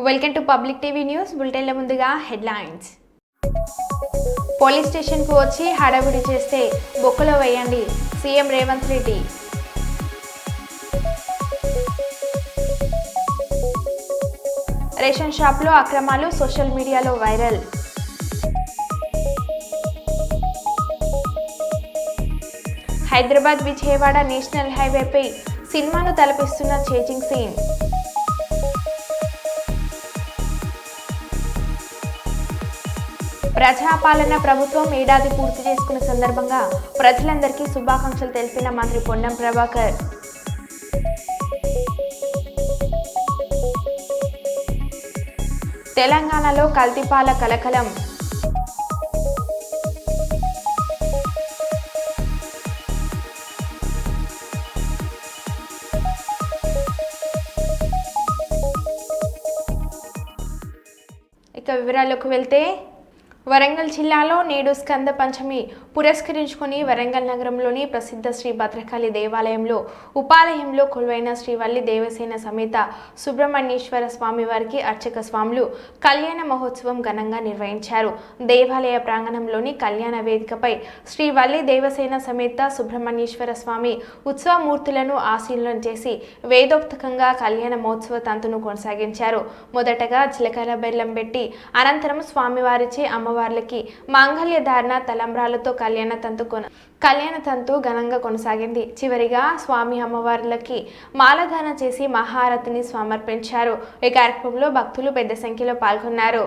Welcome to public TV news బులెటిన్ల ముందుగా headlines. Police స్టేషన్కు వచ్చి హడావిడి చేస్తే బొక్కలో వేయండి సీఎం రేవంత్ రెడ్డి. రేషన్ షాప్లో అక్రమాలు సోషల్ మీడియాలో వైరల్. హైదరాబాద్ విజయవాడ నేషనల్ హైవేపై సినిమాను తలపిస్తున్న చేజింగ్ సీన్. ప్రజాపాలన ప్రభుత్వం ఏడాది పూర్తి చేసుకున్న సందర్భంగా ప్రజలందరికీ శుభాకాంక్షలు తెలిపిన మంత్రి పొన్నం ప్రభాకర్. తెలంగాణలో కల్తీపాల కలకలం. ఇక వివరాల్లోకి వెళ్తే, వరంగల్ జిల్లాలో నేడు స్కంద పంచమి పురస్కరించుకుని వరంగల్ నగరంలోని ప్రసిద్ధ శ్రీ భద్రకాళి దేవాలయంలో ఉపాలయంలో కొలువైన శ్రీవల్లి దేవసేన సమేత సుబ్రహ్మణ్యేశ్వర స్వామి వారికి అర్చక స్వాములు కళ్యాణ మహోత్సవం ఘనంగా నిర్వహించారు. దేవాలయ ప్రాంగణంలోని కళ్యాణ వేదికపై శ్రీవల్లి దేవసేన సమేత సుబ్రహ్మణ్యేశ్వర స్వామి ఉత్సవమూర్తులను ఆశీర్వదనం చేసి వేదోక్తంగా కళ్యాణ మహోత్సవ తంతును కొనసాగించారు. మొదటగా జీలకర్ర బెల్లం పెట్టి అనంతరం స్వామివారిచే అమ్మవార్లకి మాంగళ్య ధారణ తలంబ్రాలతో కళ్యాణ తంతు ఘనంగా కొనసాగింది. చివరిగా స్వామి అమ్మవార్లకి మాలధారణ చేసి మహారతిని సమర్పించారు. ఈ కార్యక్రమంలో భక్తులు పెద్ద సంఖ్యలో పాల్గొన్నారు.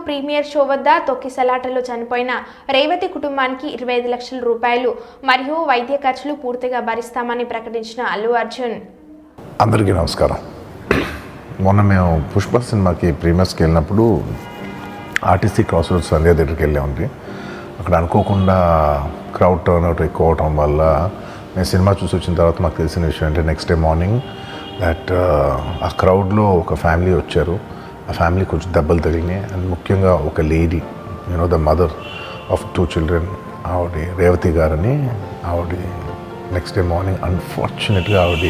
ప్రీమియర్ షో వద్ద తొక్కిసలాటలో చనిపోయిన రేవతి కుటుంబానికి 25 లక్షల రూపాయలు మరియు వైద్య ఖర్చులు పూర్తిగా భరిస్తామని ప్రకటించిన అల్లు అర్జున్. అందరికీ నమస్కారం. మొన్న మేము పుష్ప సినిమాకి ప్రీమియర్స్కి వెళ్ళినప్పుడు ఆర్టీసీ క్రాస్ రోడ్స్ సంధ్యా థియేటర్కి వెళ్ళామండి. అక్కడ అనుకోకుండా క్రౌడ్ టర్న్ అవుట్ ఎక్కువ అవటం వల్ల మేము సినిమా చూసి వచ్చిన తర్వాత మాకు తెలిసిన విషయం అంటే నెక్స్ట్ డే మార్నింగ్ దట్ ఆ క్రౌడ్లో ఒక ఫ్యామిలీ వచ్చారు. ఆ ఫ్యామిలీ కొంచెం దెబ్బలు తగిలినాయి. అండ్ ముఖ్యంగా ఒక lady, the mother of 2 children, ఆవిడ రేవతి గారని, ఆవిడ నెక్స్ట్ డే మార్నింగ్ అన్ఫార్చునేట్గా ఆవిడ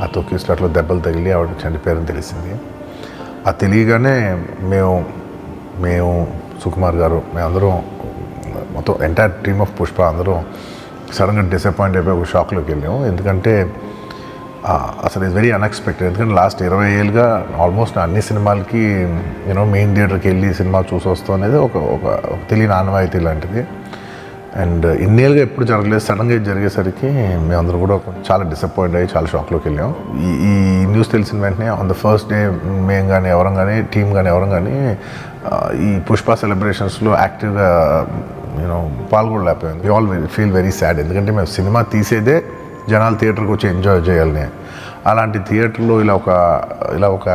ఆ తొక్కిసలాట్లో దెబ్బలు తగిలి ఆవిడ చనిపోయారని తెలిసింది. అది తెలియగానే మేము సుకుమార్ గారు, మేమందరం మొత్తం ఎంటైర్ టీమ్ ఆఫ్ పుష్ప అందరం సడన్గా డిసప్పాయింట్ అయిపోయి ఒక షాక్లోకి వెళ్ళాము. ఎందుకంటే అసలు ఇట్స్ వెరీ అన్ఎక్స్పెక్టెడ్. ఎందుకంటే లాస్ట్ 20 ఏళ్ళుగా ఆల్మోస్ట్ అన్ని సినిమాలకి మెయిన్ థియేటర్కి వెళ్ళి సినిమా చూసి వస్తాం అనేది ఒక తెలియని ఆనవాయితీ లాంటిది. అండ్ ఇన్నేళ్ళుగా ఎప్పుడు జరగలేదు. సడన్గా ఇది జరిగేసరికి మేమందరం కూడా చాలా డిసప్పాయింట్ అయ్యి చాలా షాక్లోకి వెళ్ళాం. ఈ న్యూస్ తెలిసిన వెంటనే ఆన్ ద ఫస్ట్ డే మేము కానీ ఎవరం కానీ టీమ్ కానీ ఎవరం కానీ ఈ పుష్ప సెలబ్రేషన్స్లో యాక్టివ్గా పాల్గొనలేకపోయాం. We all feel very sad. ఎందుకంటే మేము సినిమా తీసేదే జనాలు థియేటర్కి వచ్చి ఎంజాయ్ చేయాలని. అలాంటి థియేటర్లో ఇలా ఒక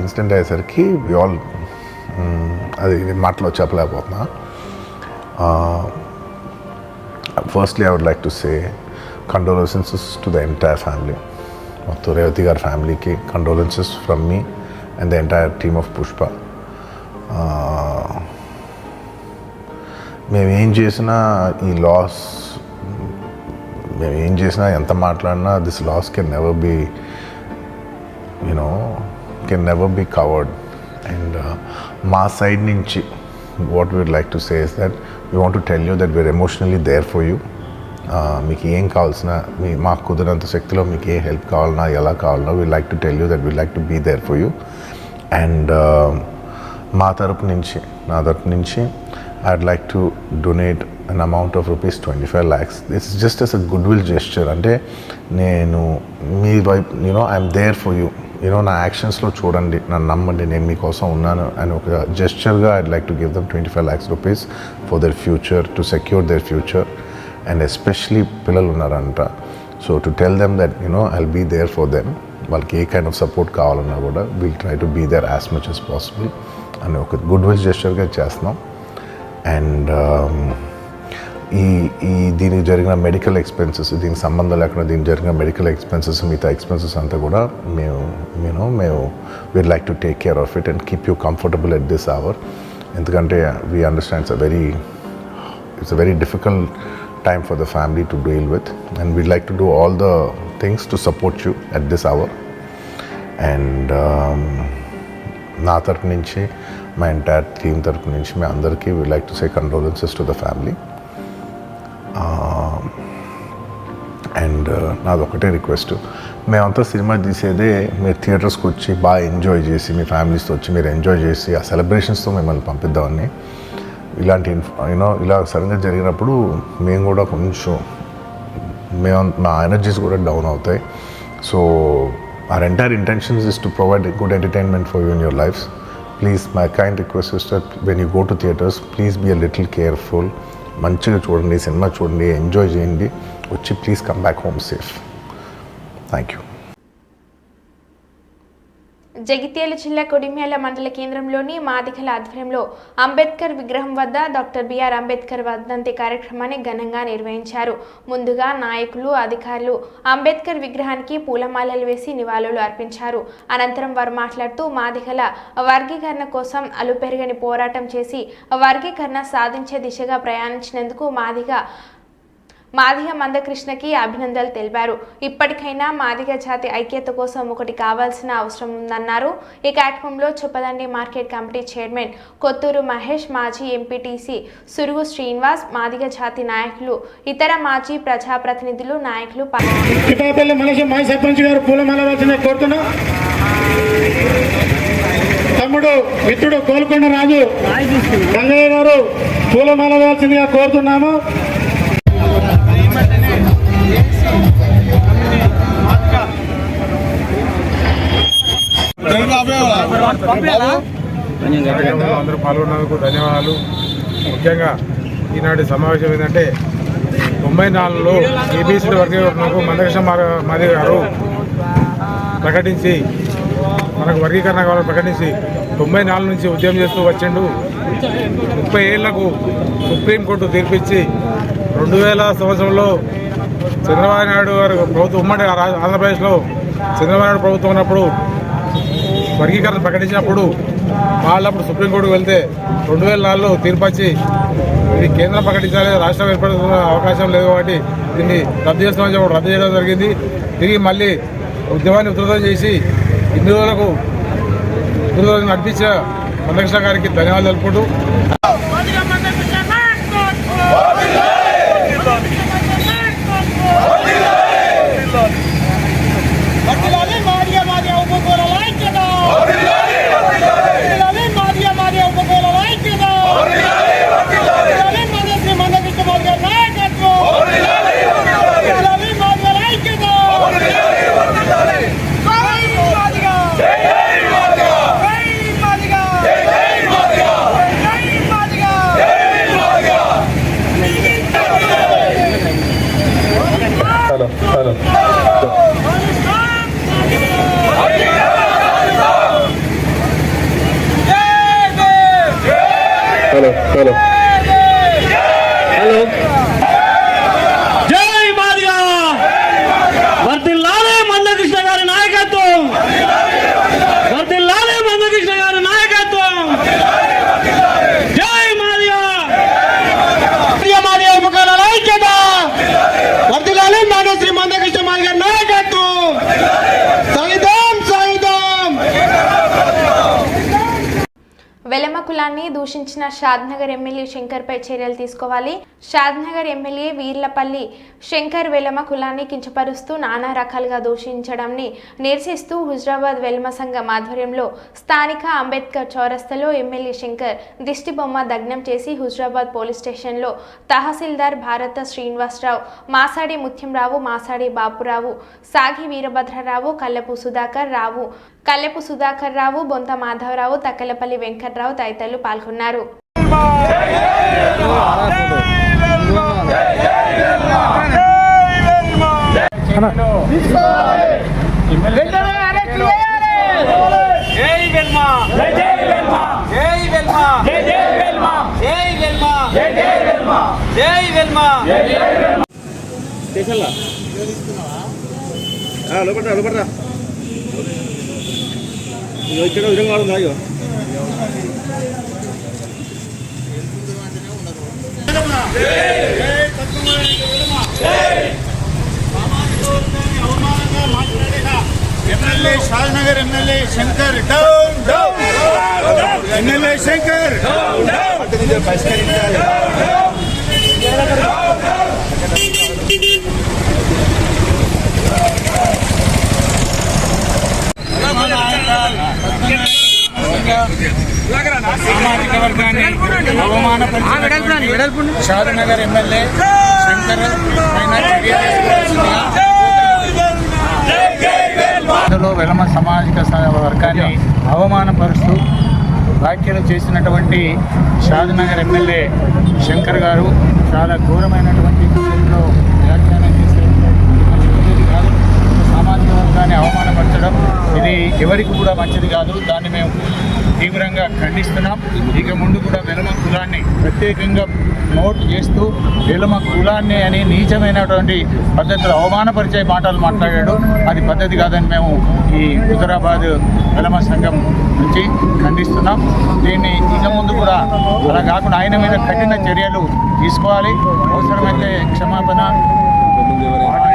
ఇన్సిడెంట్ అయ్యేసరికి వి ఆల్ అది మాటలో చెప్పలేకపోతున్నా. Firstly, I would like to say condolences to the entire family. Motto Revati gar family ki condolences from me and the entire team of Pushpa. మేము ఏం చేసినా ఈ లాస్, మేము ఏం చేసినా ఎంత మాట్లాడినా this loss can never be covered. And మా సైడ్ నుంచి what we would like to say is that we want to tell you that we're emotionally there for you. మీకు ఏం కావాల్సిన మాకు కుదిరినంత శక్తిలో మీకు ఏ హెల్ప్ కావాలన్నా ఎలా కావాలన్నా we like to tell you that we like to be there for you. And నా తరపు నుంచి I'd like to donate an amount of rupees 25 lakhs. This is just as a goodwill gesture. అంటే నేను మీ వైపు I'm there for you. నా యాక్షన్స్లో చూడండి, నన్ను నమ్మండి, నేను మీకోసం ఉన్నాను అని ఒక జెస్చర్గా I'd like to give them 25 lakhs rupees for their future, to secure their future. And especially పిల్లలు ఉన్నారంట. So to tell them that I'll be there for them. వాళ్ళకి ఏ కైండ్ ఆఫ్ సపోర్ట్ కావాలన్నా కూడా we'll try to be there as much as possible అని ఒక good will జెస్చర్గా చేస్తున్నాం. And దీనికి జరిగిన మెడికల్ ఎక్స్పెన్సెస్, దీనికి సంబంధం లేకుండా దీనికి జరిగిన మెడికల్ ఎక్స్పెన్సెస్, మిగతా ఎక్స్పెన్సెస్ అంతా కూడా మేము we'd like to take care of it and keep you comfortable at this hour. ఎందుకంటే we understand it's a very difficult time for the family to deal with, and we'd like to do all the things to support you at this hour. And నా తరపు నుంచి, మా entire team తరపు నుంచి మీ అందరికీ we'd like to say condolences to the family. And నాది ఒకటే request, మేమంతా సినిమా తీసేదే మీరు థియేటర్స్కి వచ్చి బాగా ఎంజాయ్ చేసి, మీ ఫ్యామిలీస్తో వచ్చి మీరు ఎంజాయ్ చేసి ఆ సెలబ్రేషన్స్తో మిమ్మల్ని పంపిద్దామని. ఇలాంటి ఇలా సడన్గా జరిగినప్పుడు మేము కూడా కొంచెం మా ఎనర్జీస్ కూడా డౌన్ అవుతాయి. So our entire intentions is to provide good entertainment for you in your lives. Please, my kind request is that when you go to theatres, please be a little careful. మంచిగా చూడండి, cinema చూడండి, enjoy చేయండి, వచ్చి please come back home safe. Thank you. Jagtial జిల్లా కొడిమ్యాల మండల కేంద్రంలోని మాదిగల ఆధ్వర్యంలో అంబేద్కర్ విగ్రహం వద్ద డాక్టర్ బిఆర్ అంబేద్కర్ వర్ధంతి కార్యక్రమాన్ని ఘనంగా నిర్వహించారు. ముందుగా నాయకులు, అధికారులు అంబేద్కర్ విగ్రహానికి పూలమాలలు వేసి నివాళులు అర్పించారు. అనంతరం వారు మాట్లాడుతూ మాదిగల వర్గీకరణ కోసం అలుపెరగని పోరాటం చేసి వర్గీకరణ సాధించే దిశగా ప్రయాణించినందుకు మాదిగ మందకృష్ణకి అభినందనలు తెలిపారు. ఇప్పటికైనా మాదిగ జాతి ఐక్యత కోసం ఒకటి కావాల్సిన అవసరం ఉందన్నారు. ఈ కార్యక్రమంలో Choppadandi market committee chairman Kothuru Mahesh, మాజీ ఎంపీటీసీ సురుగు శ్రీనివాస్, మాదిగ జాతి నాయకులు, ఇతర మాజీ ప్రజాప్రతినిధులు, నాయకులు తమ్ముడు మిత్రుడు కోలుకొండ రాజు గంగయ్య గారు పూలమాల వేయాల్సిందిగా కోరుతున్నాము. కార్యక్రమంలో అందరూ పాల్గొన్నందుకు ధన్యవాదాలు. ముఖ్యంగా ఈనాటి సమావేశం ఏంటంటే 94లో ఏబీసీ వర్గీకరణకు మందకృష్ణ మాదిగ గారు ప్రకటించి మనకు వర్గీకరణ కావాలని ప్రకటించి 94 నుంచి ఉద్యమం చేస్తూ వచ్చిండు. 30 ఏళ్లకు సుప్రీంకోర్టు తీర్పిచ్చి 2000 సంవత్సరంలో చంద్రబాబు నాయుడు గారు ప్రభుత్వం ఉమ్మడి ఆంధ్రప్రదేశ్లో చంద్రబాబు నాయుడు ప్రభుత్వం ఉన్నప్పుడు వర్గీకరణ ప్రకటించినప్పుడు వాళ్ళప్పుడు సుప్రీంకోర్టుకు వెళ్తే 2004లో తీర్పచ్చి ఇది కేంద్రం ప్రకటించాలి, రాష్ట్రం ఏర్పడుతున్న అవకాశం లేదు కాబట్టి దీన్ని రద్దు చేస్తామని చెప్పి రద్దు చేయడం జరిగింది. తిరిగి మళ్ళీ ఉద్యమాన్ని ఉధృతం చేసి ఇన్ని రోజులకు నడిపించిన మందకృష్ణ గారికి ధన్యవాదాలు తెలుపుకుంటూ జై మాదిగ వర్ధిల్లాలే మందకృష్ణ గారి నాయకత్వం, వర్ధిల్లాలే మందకృష్ణ గారి నాయకత్వం. జై మాదిగ మాదిగ ఉపకారాల ఐక్యత, వర్ధిల్లాలే మానశ్రీ మందకృష్ణ మాదిగ నాయకత్వం. సాయిదాం సాయిదాం. వెలమ కులాన్ని దూషించిన షాద్నగర్ ఎమ్మెల్యే శంకర్పై చర్యలు తీసుకోవాలి. షాద్నగర్ ఎమ్మెల్యే వీర్లపల్లి శంకర్ వెలమ కులాన్ని కించపరుస్తూ నానా రకాలుగా దూషించడాన్ని నిరసిస్తూ హుజరాబాద్ వెలమ సంఘం ఆధ్వర్యంలో స్థానిక అంబేద్కర్ చౌరస్తాలో ఎమ్మెల్యే శంకర్ దిష్టిబొమ్మ దగ్నం చేసి హుజరాబాద్ పోలీస్ స్టేషన్లో తహసీల్దార్ భారత శ్రీనివాసరావు, మాసాడి ముత్యంరావు, మాసాడి బాపురావు, సాగి వీరభద్రరావు, కల్లెపు సుధాకర్ రావు, బొంత మాధవరావు, తక్కలపల్లి వెంకట్రావు తదితరులు పాల్గొన్నారు. ఇక్కడ విధంగా ఉందా? MLA Shadnagar MLA Shankar down down, MLA Shankar పరిష్కరించాలి. సామాజిక వర్గాన్ని అవమానపరిచిన షాద్నగర్ ఎమ్మెల్యే శంకర్ వెలమ సామాజిక వర్గాన్ని అవమానపరుస్తూ వ్యాఖ్యలు చేసినటువంటి షాద్నగర్ ఎమ్మెల్యే శంకర్ గారు చాలా ఘోరమైనటువంటి విషయంలో వ్యాఖ్యానం చేసే కాదు. సామాజిక వర్గాన్ని అవమానపరచడం ఇది ఎవరికి కూడా మంచిది కాదు. దాన్ని మేము తీవ్రంగా ఖండిస్తున్నాం. ఇక ముందు కూడా వెలమ కులాన్ని ప్రత్యేకంగా నోట్ చేస్తూ వెలమ కులాన్ని అని నీచమైనటువంటి పద్ధతులు అవమానపరిచే మాటలు మాట్లాడాడు. అది పద్ధతి కాదని మేము ఈ హుజరాబాద్ వెలమ సంఘం నుంచి ఖండిస్తున్నాం. దీన్ని ఇక ముందు కూడా అలా కాకుండా ఆయన మీద కఠిన చర్యలు తీసుకోవాలి. అవసరమైతే క్షమాపణ.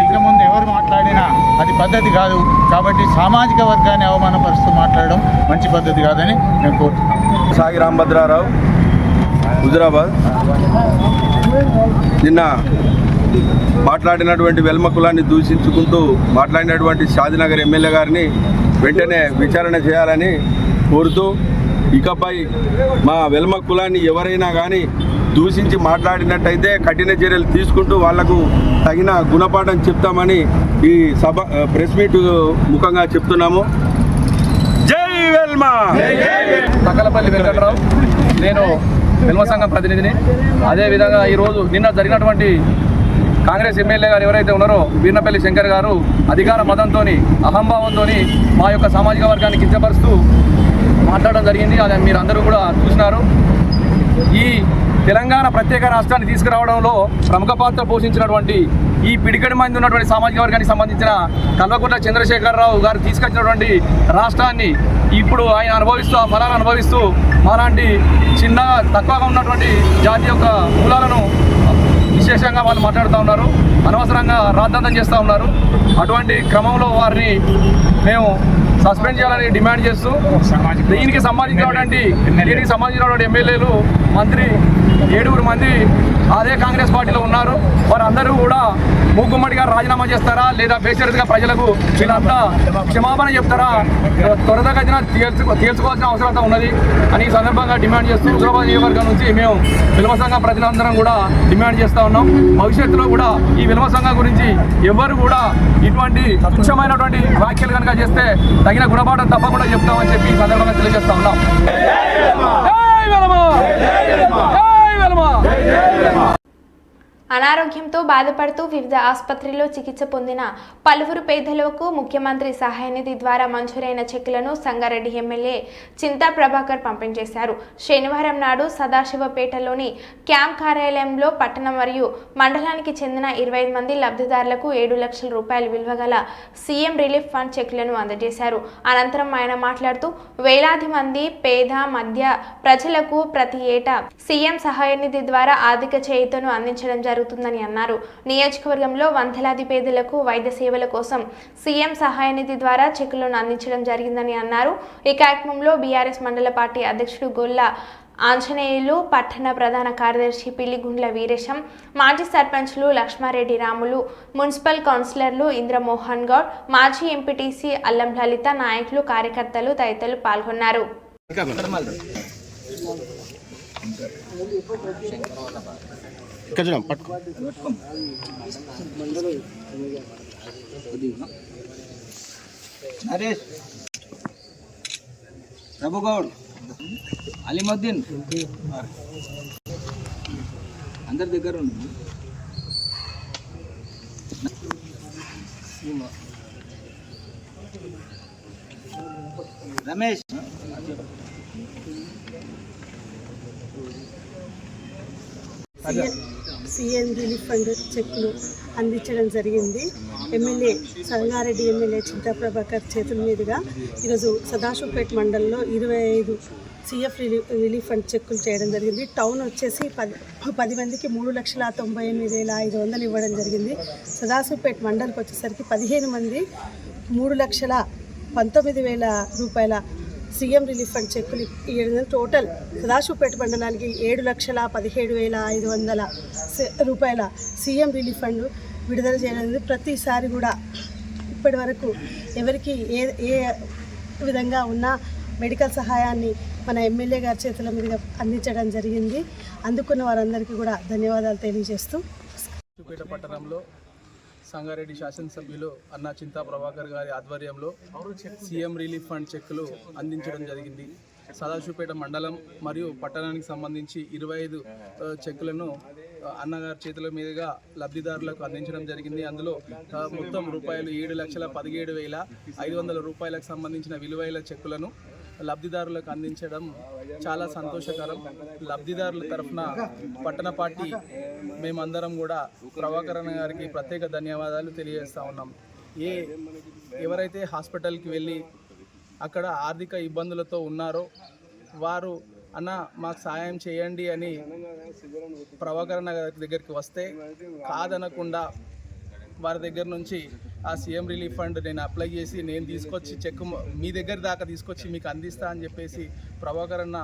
ఇక ముందు ఎవరు మాట్లాడినా అది పద్ధతి కాదు. కాబట్టి సామాజిక వర్గాన్ని అవమానపరుస్తూ మాట్లాడడం మంచి పద్ధతి కాదని మేము కోరుతున్నాం. సాగి రాంభద్రారావు, హుజరాబాద్. నిన్న మాట్లాడినటువంటి వెల్మ కులాన్ని దూషించుకుంటూ మాట్లాడినటువంటి షాద్నగర్ ఎమ్మెల్యే గారిని వెంటనే విచారణ చేయాలని కోరుతూ, ఇకపై మా వెల్మ కులాన్ని ఎవరైనా కానీ దూషించి మాట్లాడినట్టయితే కఠిన చర్యలు తీసుకుంటూ వాళ్లకు తగిన గుణపాఠం చెప్తామని ఈ ప్రెస్ మీట్ ముఖంగా చెప్తున్నాము. జై వెల్మ. తక్కలపల్లి వెంకటరావు, నేను వెల్మ సంఘం ప్రతినిధిని. అదేవిధంగా ఈరోజు నిన్న జరిగినటువంటి కాంగ్రెస్ ఎమ్మెల్యే గారు ఎవరైతే ఉన్నారో వీర్నపల్లి శంకర్ గారు అధికార మతంతో అహంభావంతో మా యొక్క సామాజిక వర్గాన్ని కించపరుస్తూ మాట్లాడడం జరిగింది. అది మీరు అందరూ కూడా చూసినారు. ఈ తెలంగాణ ప్రత్యేక రాష్ట్రాన్ని తీసుకురావడంలో ప్రముఖ పాత్ర పోషించినటువంటి ఈ పిడికడి మంది ఉన్నటువంటి సామాజిక వర్గానికి సంబంధించిన కల్వకుంట్ల చంద్రశేఖరరావు గారు తీసుకొచ్చినటువంటి రాష్ట్రాన్ని ఇప్పుడు ఆయన అనుభవిస్తూ ఆ ఫలాలను అనుభవిస్తూ మాలాంటి చిన్న తక్కువగా ఉన్నటువంటి జాతి యొక్క మూలాలను విశేషంగా వాళ్ళు మాట్లాడుతూ ఉన్నారు. అనవసరంగా రాద్ధాంతం చేస్తూ ఉన్నారు. అటువంటి క్రమంలో వారిని మేము సస్పెండ్ చేయాలని డిమాండ్ చేస్తూ దీనికి సంబంధించినటువంటి ఎమ్మెల్యేలు మంత్రి 7 మంది అదే కాంగ్రెస్ పార్టీలో ఉన్నారు. వారందరూ కూడా మూకుమ్మడిగా రాజీనామా చేస్తారా లేదా బేషరతుగా ప్రజలకు వీళ్ళంతా క్షమాపణ చెప్తారా త్వరతగతిన తేల్చుకోవాల్సిన అవసరం ఉన్నది అని ఈ సందర్భంగా డిమాండ్ చేస్తూ హుజరాబాద్ నియోజకవర్గం నుంచి మేము వెల్మ సంఘం ప్రజలందరం కూడా డిమాండ్ చేస్తూ ఉన్నాం. భవిష్యత్తులో కూడా ఈ వెల్మ సంఘం గురించి ఎవరు కూడా ఇటువంటి తుచ్చమైనటువంటి వ్యాఖ్యలు కనుక చేస్తే తగిన గుణపాఠం తప్పకుండా చెప్తామని చెప్పి ఈ సందర్భంగా తెలియజేస్తా ఉన్నాం. అనారోగ్యంతో బాధపడుతూ వివిధ ఆసుపత్రుల్లో చికిత్స పొందిన పలువురు పేదలకు ముఖ్యమంత్రి సహాయ నిధి ద్వారా మంజూరైన చెక్కులను సంగారెడ్డి ఎమ్మెల్యే చింతా ప్రభాకర్ పంపిణీ చేశారు. శనివారం నాడు సదాశివపేటలోని క్యాంప్ కార్యాలయంలో పట్టణం మరియు మండలానికి చెందిన 25 మంది లబ్ధిదారులకు 7 లక్షల రూపాయల విలువ గల సీఎం రిలీఫ్ ఫండ్ చెక్కులను అందజేశారు. అనంతరం ఆయన మాట్లాడుతూ వేలాది మంది పేద మధ్య ప్రజలకు ప్రతి ఏటా సీఎం సహాయ నిధి ద్వారా ఆర్థిక చేయూతను అందించడం జరుగుతుందని అన్నారు. నియోజకవర్గంలో వందలాది పేదలకు వైద్య సేవల కోసం సీఎం సహాయ నిధి ద్వారా చెక్కులను అందించడం జరిగిందని అన్నారు. ఈ కార్యక్రమంలో బీఆర్ఎస్ మండల పార్టీ అధ్యక్షుడు గొల్ల ఆంజనేయులు, పట్టణ ప్రధాన కార్యదర్శి పిల్లిగుండ్ల వీరేశం, మాజీ సర్పంచ్లు లక్ష్మారెడ్డి రాములు, మున్సిపల్ కౌన్సిలర్లు ఇంద్రమోహన్ గౌడ్, మాజీ ఎంపీటీసీ అల్లం లలిత, నాయకులు, కార్యకర్తలు తదితరులు పాల్గొన్నారు. నరేష్, ప్రభుగౌడ్, అలీముద్దీన్ అందరి దగ్గర ఉంది. రమేష్, సీఎం రిలీఫ్ ఫండ్ చెక్లు అందించడం జరిగింది. సంగారెడ్డి ఎమ్మెల్యే చింతా ప్రభాకర్ చేతుల మీదుగా ఈరోజు సదాశివపేట మండలంలో 25 సీఎఫ్ రిలీఫ్ ఫండ్ చెక్కులు చేయడం జరిగింది. టౌన్ వచ్చేసి 10 మందికి 3,98,500 ఇవ్వడం జరిగింది. సదాశివపేట మండలికి వచ్చేసరికి 15 మంది 3,19,000 రూపాయల సీఎం రిలీఫ్ ఫండ్ చెక్కులు ఇవ్వడం. టోటల్ సదాశివపేట మండలానికి 7,17,500 రూపాయల సీఎం రిలీఫ్ ఫండ్ విడుదల చేయడం. ప్రతిసారి కూడా ఇప్పటి వరకు ఎవరికి ఏ విధంగా ఉన్న మెడికల్ సహాయాన్ని మన ఎమ్మెల్యే గారి చేతుల మీదుగా అందించడం జరిగింది. అందుకున్న వారందరికీ కూడా ధన్యవాదాలు తెలియజేస్తూ సదాశివపేట పట్టణంలో సంగారెడ్డి శాసనసభ్యులు అన్నా చింతా ప్రభాకర్ గారి ఆధ్వర్యంలో సీఎం రిలీఫ్ ఫండ్ చెక్కులు అందించడం జరిగింది. సదాశివపేట మండలం మరియు పట్టణానికి సంబంధించి 25 చెక్కులను అన్నగారి చేతుల మీదుగా లబ్ధిదారులకు అందించడం జరిగింది. అందులో మొత్తం రూపాయలు 7,17,500 రూపాయలకు సంబంధించిన విలువైన చెక్కులను లబ్ధిదారులకు అందించడం చాలా సంతోషకరం. లబ్ధిదారుల తరఫున పట్టణ పార్టీ మేమందరం కూడా ప్రభాకర్ అన్న గారికి ప్రత్యేక ధన్యవాదాలు తెలియజేస్తూ ఉన్నాం. ఎవరైతే హాస్పిటల్కి వెళ్ళి అక్కడ ఆర్థిక ఇబ్బందులతో ఉన్నారో వారు అన్న మాకు సాయం చేయండి అని ప్రభాకర్ అన్న దగ్గరికి వస్తే కాదనకుండా వారి దగ్గర నుంచి ఆ సీఎం రిలీఫ్ ఫండ్ నేను అప్లై చేసి నేను తీసుకొచ్చి చెక్ మీ దగ్గర దాకా తీసుకొచ్చి మీకు అందిస్తా అని చెప్పేసి ప్రభాకర్ అన్న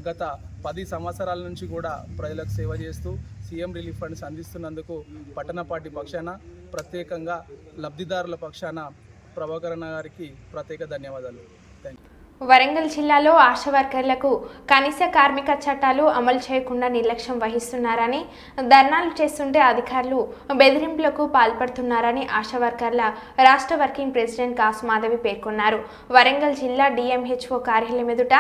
గత 10 సంవత్సరాల నుంచి కూడా ప్రజలకు సేవ చేస్తూ సీఎం రిలీఫ్ ఫండ్స్ అందిస్తున్నందుకు పట్టణ పార్టీ పక్షాన ప్రత్యేకంగా లబ్ధిదారుల పక్షాన ప్రభాకర్ అన్న గారికి ప్రత్యేక ధన్యవాదాలు. Thank you. వరంగల్ జిల్లాలో ఆశా వర్కర్లకు కనీస కార్మిక చట్టాలు అమలు చేయకుండా నిర్లక్ష్యం వహిస్తున్నారని, ధర్నాలు చేస్తుంటే అధికారులు బెదిరింపులకు పాల్పడుతున్నారని ఆశా వర్కర్ల రాష్ట్ర వర్కింగ్ ప్రెసిడెంట్ కాసు మాధవి పేర్కొన్నారు. వరంగల్ జిల్లా డిఎంహెచ్ఓ కార్యాలయం ఎదుట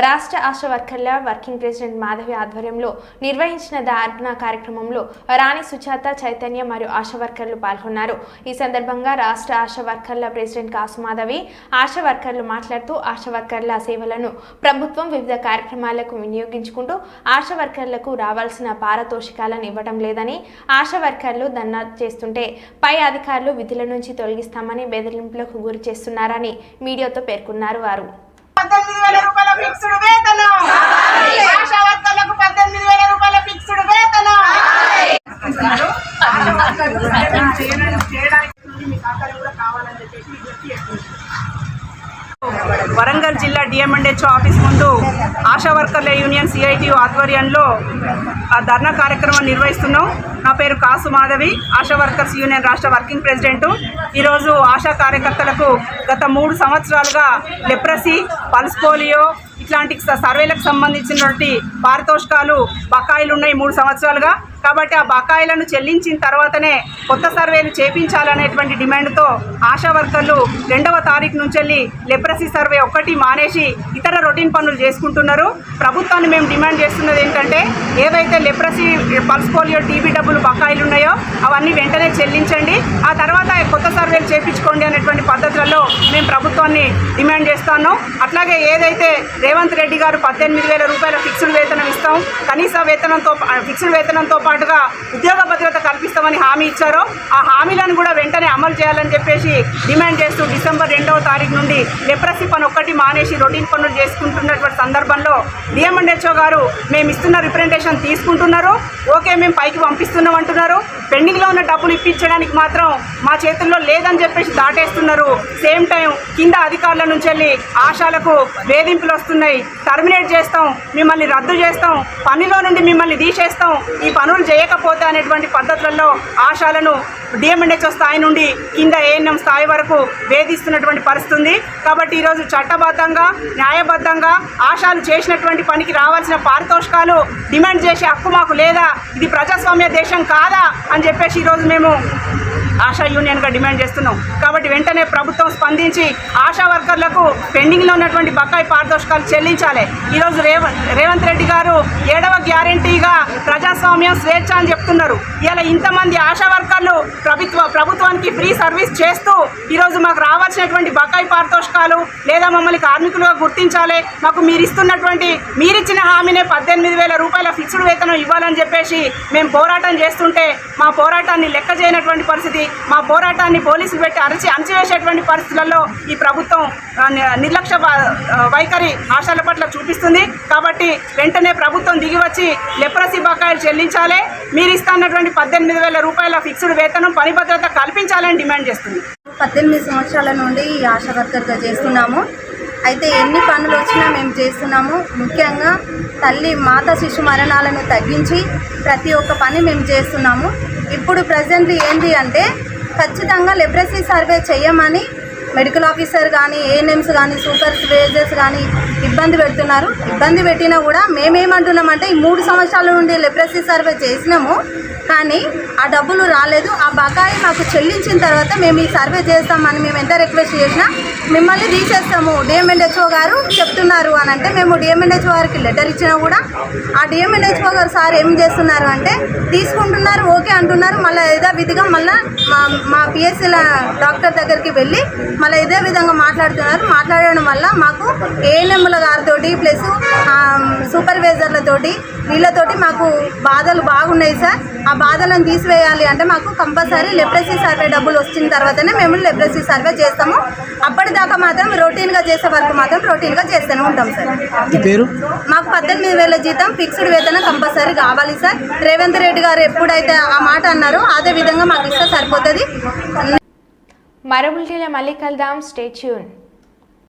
రాష్ట్ర ఆశా వర్కర్ల వర్కింగ్ ప్రెసిడెంట్ మాధవి ఆధ్వర్యంలో నిర్వహించిన ధర్నా కార్యక్రమంలో రాణి సుజాత, చైతన్య మరియు ఆశా వర్కర్లు పాల్గొన్నారు. ఈ సందర్భంగా రాష్ట్ర ఆశా వర్కర్ల ప్రెసిడెంట్ కాసు మాధవి ఆశా వర్కర్లు మాట్లాడుతూ ఆశా వర్కర్ల సేవలను ప్రభుత్వం వివిధ కార్యక్రమాలకు వినియోగించుకుంటూ ఆశా వర్కర్లకు రావాల్సిన పారితోషికాలను ఇవ్వడం లేదని, ఆశా వర్కర్లు ధర్నా చేస్తుంటే పై అధికారులు విధుల నుంచి తొలగిస్తామని బెదిరింపులకు గురి చేస్తున్నారని మీడియాతో పేర్కొన్నారు. వారు 18,000 రూపాయల ఫిక్స్డ్ వేతనం, ఆశా వర్కర్లకు 18,000 రూపాయల ఫిక్స్డ్ వేతనం. ఆశా వర్కర్లు చేయడానికి మీ సహకారం కూడా కావాలని చెప్పేసి గుర్తు చేస్తుంది. వరంగల్ జిల్లా డిఎంఎండ్హెచ్ఓ ఆఫీస్ ముందు ఆశా వర్కర్ల యూనియన్ సిఐటియు ఆధ్వర్యంలో ధర్నా కార్యక్రమం నిర్వహిస్తున్నాం. నా పేరు కాసు మాధవి, ఆశా వర్కర్స్ యూనియన్ రాష్ట్ర వర్కింగ్ ప్రెసిడెంట్. ఈరోజు ఆశా కార్యకర్తలకు గత 3 సంవత్సరాలుగా లెప్రసీ, పల్స్ పోలియో ఇట్లాంటి సర్వేలకు సంబంధించినటువంటి పారితోషికాలు బకాయిలు ఉన్నాయి 3 సంవత్సరాలుగా. కాబట్టి ఆ బకాయిలను చెల్లించిన తర్వాతనే కొత్త సర్వేలు చేపించాలనేటువంటి డిమాండ్తో ఆశా వర్కర్లు 2వ తారీఖు నుంచి వెళ్ళి లెప్రసీ సర్వే ఒక్కటి మానేసి ఇతర రొటీన్ పనులు చేసుకుంటున్నారు. ప్రభుత్వాన్ని మేము డిమాండ్ చేస్తున్నది ఏంటంటే, ఏవైతే లెప్రసీ, పల్స్ పోలియో, టీబీ డబ్బులు బకాయిలు ఉన్నాయో అవన్నీ వెంటనే చెల్లించండి, ఆ తర్వాత కొత్త సర్వేలు చేయించుకోండి అనేటువంటి పద్ధతులలో మేము ప్రభుత్వాన్ని డిమాండ్ చేస్తున్నాం. అట్లాగే ఏదైతే రేవంత్ రెడ్డి గారు 18,000 రూపాయల ఫిక్స్డ్ వేతనం ఇస్తాం, కనీస వేతనంతో ఫిక్స్డ్ వేతనంతో పాటుగా ఉద్యోగ భద్రత కల్పిస్తామని హామీ ఇచ్చారో ఆ హామీలను కూడా వెంటనే అమలు చేయాలని చెప్పేసి డిమాండ్ చేస్తూ డిసెంబర్ 2వ తారీఖు నుండి లెప్రసీ పని ఒక్కటి మానేసి రొటీన్ పనులు చేసుకుంటున్నటువంటి సందర్భంలో డిఎంఎండ్హెచ్ఓ గారు మేము ఇస్తున్న రిప్రజెంటేషన్ తీసుకుంటున్నారు, ఓకే మేము పైకి పంపిస్తున్నాం అంటున్నారు. పెండింగ్లో ఉన్న డబ్బులు ఇప్పించడానికి మాత్రం మా చేతుల్లో లేదని చెప్పేసి దాటేస్తున్నారు. సేమ్ టైం కింద అధికారుల నుంచి వెళ్ళి ఆశాలకు వేధింపులు వస్తున్నాయి. టర్మినేట్ చేస్తాం, మిమ్మల్ని రద్దు చేస్తాం, పనిలో నుండి మిమ్మల్ని తీసేస్తాం, ఈ పనులు చేయకపోతే అనేటువంటి పద్ధతులలో ఆశాలను డిఎంఎండ్హెచ్ఓ స్థాయి నుండి కింద ఏఎన్ఎం స్థాయి వరకు వేధిస్తున్నటువంటి పరిస్థితి ఉంది. కాబట్టి ఈరోజు చట్టబద్ధంగా, న్యాయబద్ధంగా ఆశాలు చేసినటువంటి పనికి రావాల్సిన పారితోషికాలు డిమాండ్ చేసే హక్కు మాకు లేదా, ఇది ప్రజాస్వామ్య దేశం కాదా అని చెప్పేసి ఈరోజు మేము ఆశా యూనియన్గా డిమాండ్ చేస్తున్నాం. కాబట్టి వెంటనే ప్రభుత్వం స్పందించి ఆశా వర్కర్లకు పెండింగ్లో ఉన్నటువంటి బకాయి పారితోషికాలు చెల్లించాలి. ఈరోజు రేవంత్ రెడ్డి గారు 7వ గ్యారంటీగా ప్రజాస్వామ్యం, స్వేచ్ఛ అని చెప్తున్నారు. ఇలా ఇంతమంది ఆశా వర్కర్లు ప్రభుత్వానికి ఫ్రీ సర్వీస్ చేస్తూ ఈరోజు మాకు రావాల్సినటువంటి బకాయి పారితోషికాలు లేదా మమ్మల్ని కార్మికులుగా గుర్తించాలి, మాకు మీరిచ్చిన హామీనే 18,000 రూపాయల ఫిక్స్డ్ వేతనం ఇవ్వాలని చెప్పేసి మేము పోరాటం చేస్తుంటే మా పోరాటాన్ని లెక్క చేయనటువంటి పరిస్థితి, మా పోరాటాన్ని పోలీసులు పెట్టి అణచివేసేటువంటి పరిస్థితులలో ఈ ప్రభుత్వం నిర్లక్ష్య వైఖరి ఆశాల పట్ల చూపిస్తుంది. కాబట్టి వెంటనే ప్రభుత్వం దిగివచ్చి లెప్రసీ బకాయిలు చెల్లించాలి, మీరు ఇస్తున్నటువంటి 18,000 రూపాయల ఫిక్స్డ్ వేతనం, పని భద్రత కల్పించాలని డిమాండ్ చేస్తుంది. 18 సంవత్సరాల నుండి ఆశా వర్కర్గా చేస్తున్నాము. అయితే ఎన్ని పనులు వచ్చినా మేము చేస్తున్నాము. ముఖ్యంగా తల్లి, మాతా శిశు మరణాలను తగ్గించి ప్రతి ఒక్క పని మేము చేస్తున్నాము. ఇప్పుడు ప్రజెంట్లీ ఏంటి అంటే, ఖచ్చితంగా లెప్రసీ సర్వే చేయమని మెడికల్ ఆఫీసర్ కానీ, ఏఎన్ఎంస్ కానీ, సూపర్వైజర్స్ కానీ ఇబ్బంది పెడుతున్నారు. ఇబ్బంది పెట్టినా కూడా మేమేమంటున్నామంటే, ఈ 3 సంవత్సరాల నుండి లెప్రసీ సర్వే చేసినాము కానీ ఆ డబ్బులు రాలేదు, ఆ బకాయి మాకు చెల్లించిన తర్వాత మేము ఈ సర్వే చేస్తామని మేము ఎంత రిక్వెస్ట్ చేసినా మిమ్మల్ని తీసేస్తాము డిఎంఎండ్హెచ్ఓ గారు చెప్తున్నారు అని అంటే, మేము డిఎంఎండ్హెచ్ఓ గారికి లెటర్ ఇచ్చినా కూడా ఆ డిఎంఎండ్హెచ్ఓ గారు సార్ ఏం చేస్తున్నారు అంటే, తీసుకుంటున్నారు, ఓకే అంటున్నారు, మళ్ళీ ఇదే విధిగా మళ్ళీ మా పిఎస్సీల డాక్టర్ దగ్గరికి వెళ్ళి మళ్ళీ ఇదే విధంగా మాట్లాడడం వల్ల మాకు ఏఎన్ఎంల గారితో ప్లస్ సూపర్వైజర్లతోటి వీళ్ళతోటి మాకు బాధలు బాగున్నాయి సార్. ఆ బాధలను తీసివేయాలి అంటే మాకు కంపల్సరీ లెప్రసీ సర్వే డబ్బులు వచ్చిన తర్వాతనే మేము లెప్రసీ సర్వే చేస్తాము. అప్పటిదాకా మాత్రం రొటీన్గా చేసే వరకు మాత్రం రొటీన్గా చేస్తూనే ఉంటాం సార్. మాకు 18,000 జీతం ఫిక్స్డ్ వేతనం కంపల్సరీ కావాలి సార్. రేవంత్ రెడ్డి గారు ఎప్పుడైతే ఆ మాట అన్నారో అదే విధంగా మాకు ఇస్తే సరిపోతుంది. మరో బులెటిన్లో మళ్ళీ కలుద్దాం. Stay tune.